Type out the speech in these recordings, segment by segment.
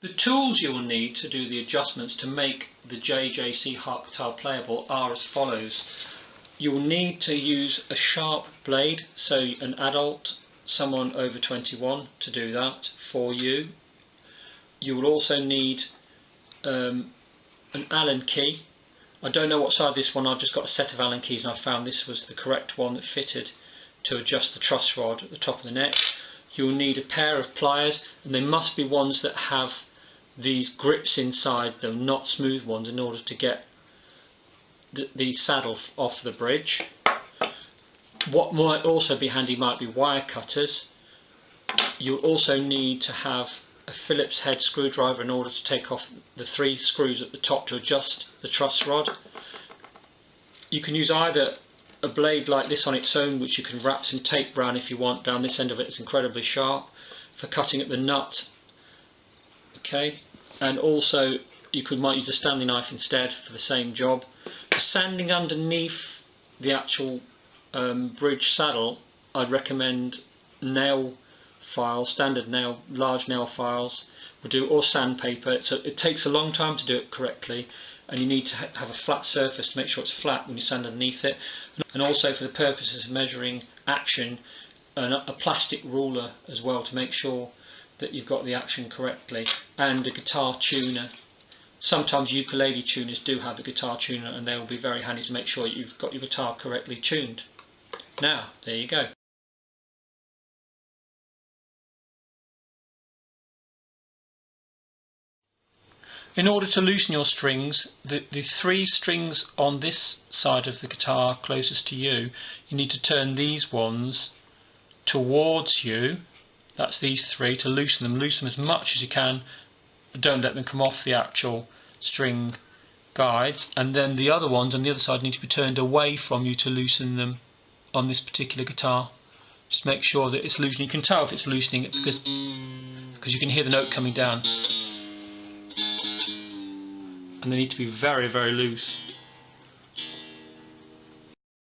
The tools you will need to do the adjustments to make the JJC-HRTKIT guitar playable are as follows. You will need to use a sharp blade, so an adult, someone over 21, to do that for you. You will also need an Allen key. I don't know what side this one, I've just got a set of Allen keys and I found this was the correct one that fitted to adjust the truss rod at the top of the neck. You will need a pair of pliers, and they must be ones that have these grips inside them, not smooth ones, in order to get the saddle off the bridge. What might also be handy might be wire cutters. You'll also need to have a Phillips head screwdriver in order to take off the 3 screws at the top to adjust the truss rod. You can use either a blade like this on its own, which you can wrap some tape around if you want. Down this end of it is incredibly sharp for cutting at the nut. Okay, and also you might use a Stanley knife instead for the same job. For sanding underneath the actual bridge saddle, I'd recommend nail files, standard nail, large nail files will do, or sandpaper. So it takes a long time to do it correctly, and you need to have a flat surface to make sure it's flat when you sand underneath it. And also for the purposes of measuring action, a plastic ruler as well to make sure that you've got the action correctly, and a guitar tuner. Sometimes ukulele tuners do have a guitar tuner, and they will be very handy to make sure you've got your guitar correctly tuned. Now, there you go. In order to loosen your strings, the 3 strings on this side of the guitar closest to you, you need to turn these ones towards you. That's these 3, to loosen them. Loosen them as much as you can, but don't let them come off the actual string guides. And then the other ones on the other side need to be turned away from you to loosen them on this particular guitar. Just make sure that it's loosening. You can tell if it's loosening it because you can hear the note coming down. And they need to be very, very loose.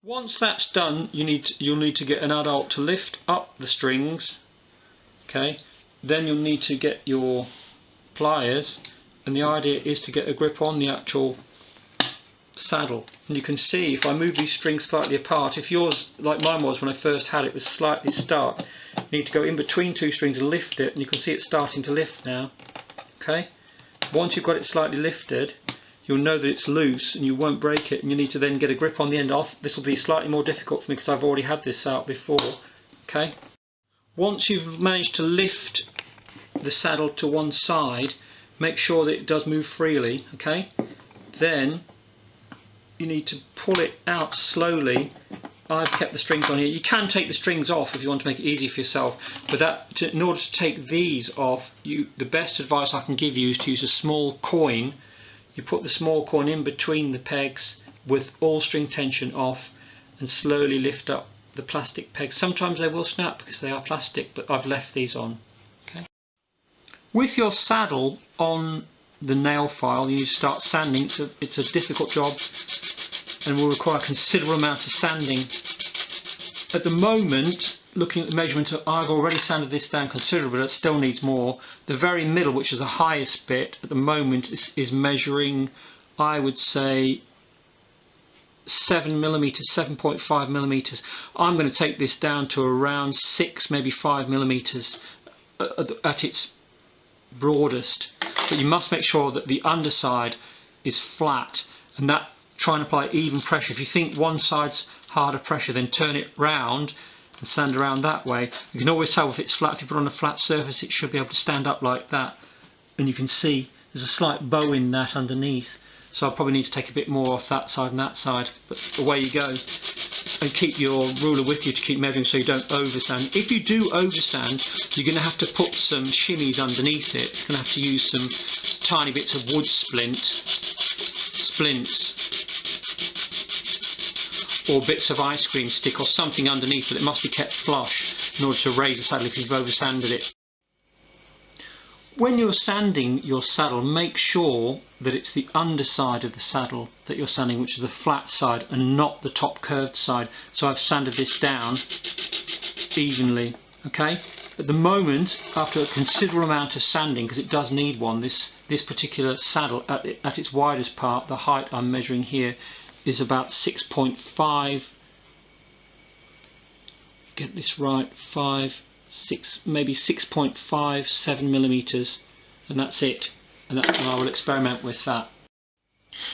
Once that's done, you'll need to get an adult to lift up the strings. Okay, then you'll need to get your pliers, and the idea is to get a grip on the actual saddle. And you can see if I move these strings slightly apart, if yours, like mine was when I first had it, was slightly stuck, you need to go in between 2 strings and lift it, and you can see it's starting to lift now. Okay, once you've got it slightly lifted, you'll know that it's loose and you won't break it, and you need to then get a grip on the end off. This will be slightly more difficult for me because I've already had this out before. Okay, once you've managed to lift the saddle to one side, make sure that it does move freely. Okay, then you need to pull it out slowly. I've kept the strings on here. You can take the strings off if you want to make it easy for yourself, but in order to take these off, the best advice I can give you is to use a small coin. You put the small coin in between the pegs with all string tension off and slowly lift up the plastic pegs. Sometimes they will snap because they are plastic, but I've left these on. Okay. With your saddle on the nail file, you need to start sanding. It's a difficult job and will require a considerable amount of sanding. At the moment, looking at the measurement, I've already sanded this down considerably, but it still needs more. The very middle, which is the highest bit at the moment, is measuring, I would say, 7 millimeters, 7.5 millimeters. I'm going to take this down to around 6, maybe 5 millimeters at its broadest. But you must make sure that the underside is flat, and that try and apply even pressure. If you think one side's harder pressure, then turn it round and sand around that way. You can always tell if it's flat. If you put it on a flat surface, it should be able to stand up like that. And you can see there's a slight bow in that underneath. So I'll probably need to take a bit more off that side and that side. But away you go. And keep your ruler with you to keep measuring so you don't oversand. If you do oversand, you're going to have to put some shimmies underneath it. You're going to have to use some tiny bits of wood splints, or bits of ice cream stick or something underneath, but it must be kept flush in order to raise the saddle if you've oversanded it. When you're sanding your saddle, make sure that it's the underside of the saddle that you're sanding, which is the flat side, and not the top curved side. So I've sanded this down evenly. Okay, At the moment, after a considerable amount of sanding, because it does need one, this particular saddle at its widest part, the height I'm measuring here is about 6.5, get this right, 6, maybe 6.57 millimeters, and that's it. And I will experiment with that.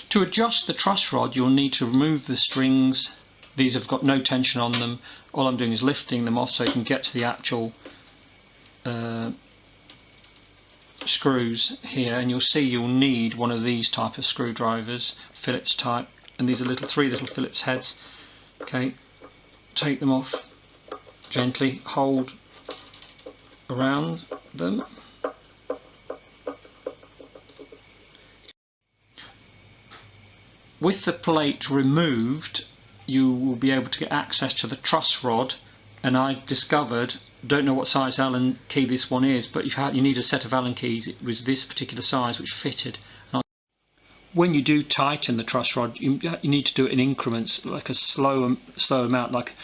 To adjust the truss rod, you'll need to remove the strings. These have got no tension on them. All I'm doing is lifting them off so you can get to the actual screws here, and you'll see you'll need one of these type of screwdrivers, Phillips type, and these are three little Phillips heads. Okay, take them off gently, hold around them. With the plate removed, you will be able to get access to the truss rod, and I discovered, don't know what size Allen key this one is, but you need a set of Allen keys. It was this particular size which fitted. When you do tighten the truss rod, you need to do it in increments, like a slow amount, like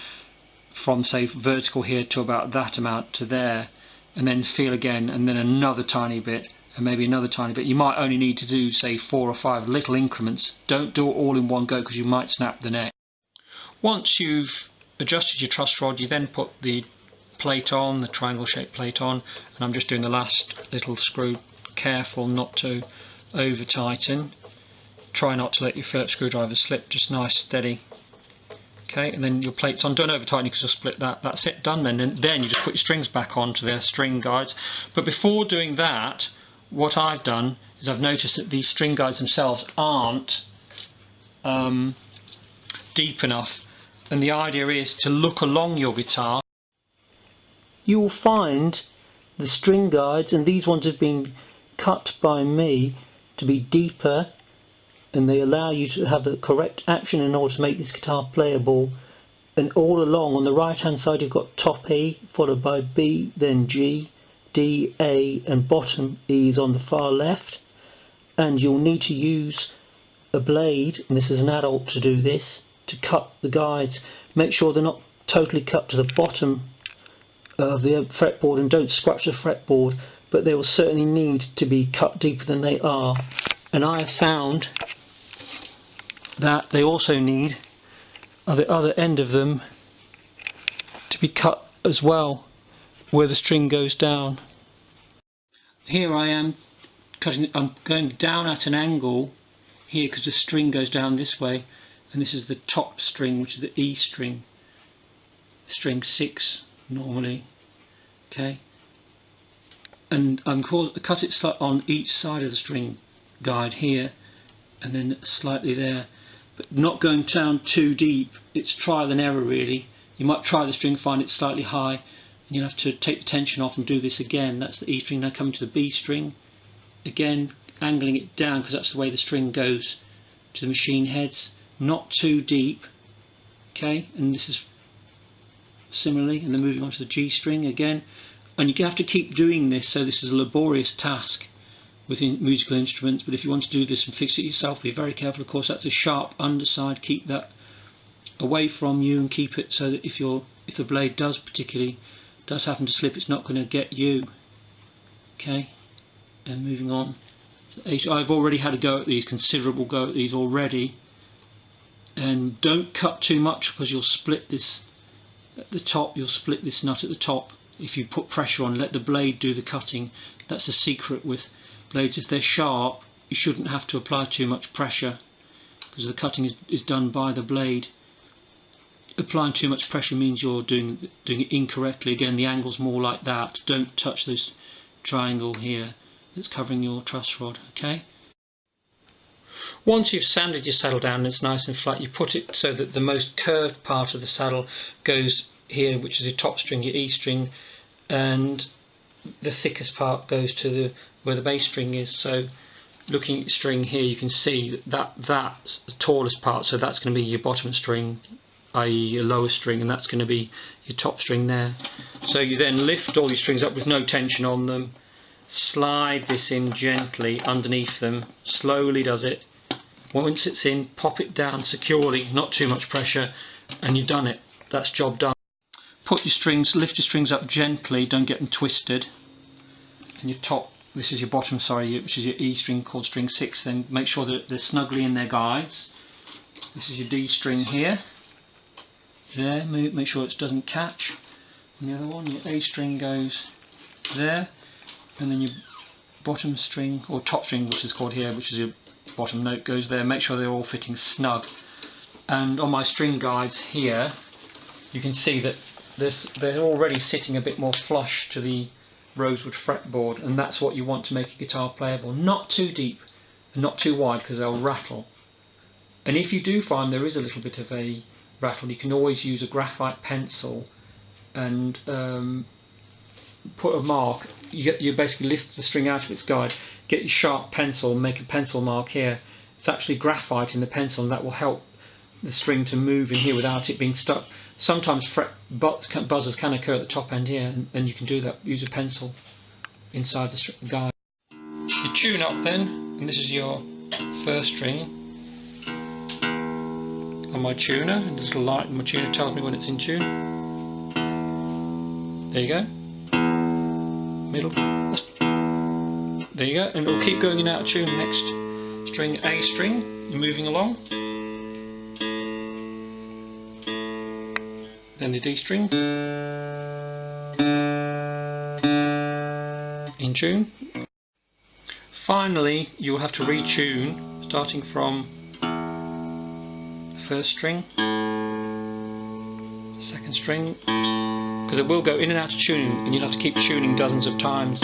from say vertical here to about that amount to there, and then feel again, and then another tiny bit, and maybe another tiny bit. You might only need to do say 4 or 5 little increments. Don't do it all in one go because you might snap the neck. Once you've adjusted your truss rod, you then put the plate on, the triangle shaped plate on, and I'm just doing the last little screw. Careful not to over tighten. Try not to let your Phillips screwdriver slip, just nice steady. Okay, and then your plate's on. Don't over tighten because you'll split that. That's it, done then. And then you just put your strings back onto their string guides. But before doing that, what I've done is I've noticed that these string guides themselves aren't deep enough, and the idea is to look along your guitar. You will find the string guides, and these ones have been cut by me to be deeper, and they allow you to have the correct action in order to make this guitar playable. And all along on the right hand side you've got top E followed by B, then G, D, A, and bottom E is on the far left. And you'll need to use a blade, and this is an adult to do this, to cut the guides. Make sure they're not totally cut to the bottom of the fretboard, and don't scratch the fretboard, but they will certainly need to be cut deeper than they are. And I have found that they also need at the other end of them to be cut as well, where the string goes down. Here I am cutting, I'm going down at an angle here because the string goes down this way, and this is the top string, which is the E string, string 6 normally. Okay, and I'm cut it on each side of the string guide here, and then slightly there, but not going down too deep. It's trial and error really. You might try the string, find it slightly high, and you'll have to take the tension off and do this again. That's the E string. Now coming to the B string, again angling it down because that's the way the string goes to the machine heads, not too deep. Okay, and this is similarly, and then moving on to the G string again, and you have to keep doing this. So this is a laborious task within musical instruments, but if you want to do this and fix it yourself, be very careful. Of course, that's a sharp underside. Keep that away from you and keep it so that if the blade does happen to slip, it's not going to get you. Okay, and moving on. I've already had a go at these, considerable go at these already, and don't cut too much because you'll split this at the top. You'll split this nut at the top if you put pressure on. Let the blade do the cutting. That's the secret with blades. If they're sharp, you shouldn't have to apply too much pressure because the cutting is done by the blade. Applying too much pressure means you're doing it incorrectly. Again, the angle's more like that. Don't touch this triangle here that's covering your truss rod. Okay, once you've sanded your saddle down and it's nice and flat, you put it so that the most curved part of the saddle goes here, which is your top string, your E string, and the thickest part goes to where the bass string is. So looking at your string here, you can see that's the tallest part, so that's going to be your bottom string, i.e. your lower string, and that's going to be your top string there. So you then lift all your strings up with no tension on them, slide this in gently underneath them, slowly does it. Once it's in, pop it down securely, not too much pressure, and you've done it. That's job done. put your strings, lift your strings up gently, don't get them twisted. And your top, this is your bottom, sorry, which is your E string called string 6, then make sure that they're snugly in their guides. This is your D string here. There, make sure it doesn't catch. And the other one, your A string goes there, and then your bottom string, or top string, which is called here, which is your bottom note, goes there. Make sure they're all fitting snug. And on my string guides here, you can see that they're already sitting a bit more flush to the rosewood fretboard, and that's what you want to make a guitar playable. Not too deep and not too wide, because they'll rattle. And if you do find there is a little bit of a rattle, you can always use a graphite pencil and put a mark. You basically lift the string out of its guide, get your sharp pencil and make a pencil mark here. It's actually graphite in the pencil, and that will help the string to move in here without it being stuck. Sometimes buzzers can occur at the top end here, and you can do that. Use a pencil inside the guide. You tune up then, and this is your first string on my tuner, and there's a little light on my tuner tells me when it's in tune. There you go. Middle. There you go, and it'll keep going in and out of tune. Next string, A string, you're moving along. Then the D string, in tune. Finally, you'll have to retune, starting from the first string, second string, because it will go in and out of tuning, and you'll have to keep tuning dozens of times.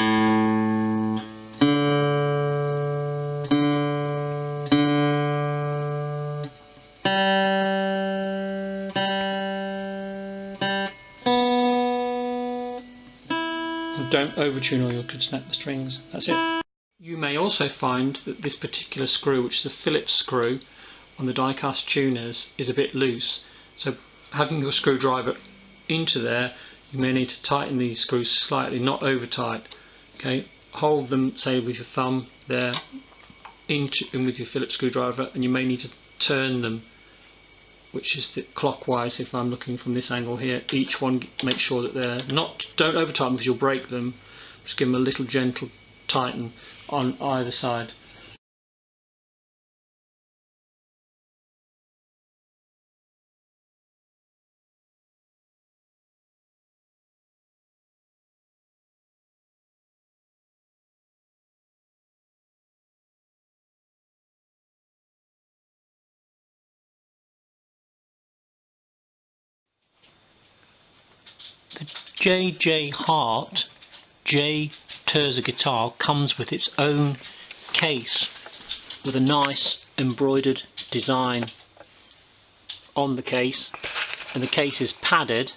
Don't overtune or you could snap the strings. That's it. You may also find that this particular screw, which is a Phillips screw on the die-cast tuners, is a bit loose. So having your screwdriver into there, you may need to tighten these screws slightly, not over tight. Okay, hold them, say with your thumb there, in with your Phillips screwdriver, and you may need to turn them, which is clockwise. If I'm looking from this angle here, each one, make sure that they're not, don't over tighten because you'll break them. Just give them a little gentle tighten on either side. The JJ-HRT J Terza guitar comes with its own case with a nice embroidered design on the case, and the case is padded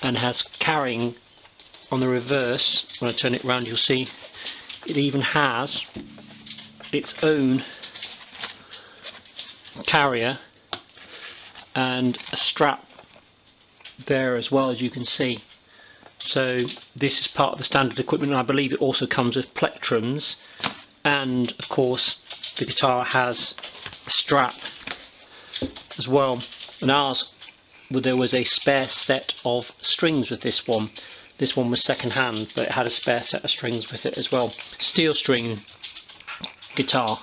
and has carrying on the reverse. When I turn it around, you'll see it even has its own carrier and a strap there as well, as you can see. So this is part of the standard equipment, and I believe it also comes with plectrums, and of course the guitar has a strap as well. And ours, there was a spare set of strings with this one. This one was second hand, but it had a spare set of strings with it as well. Steel string guitar.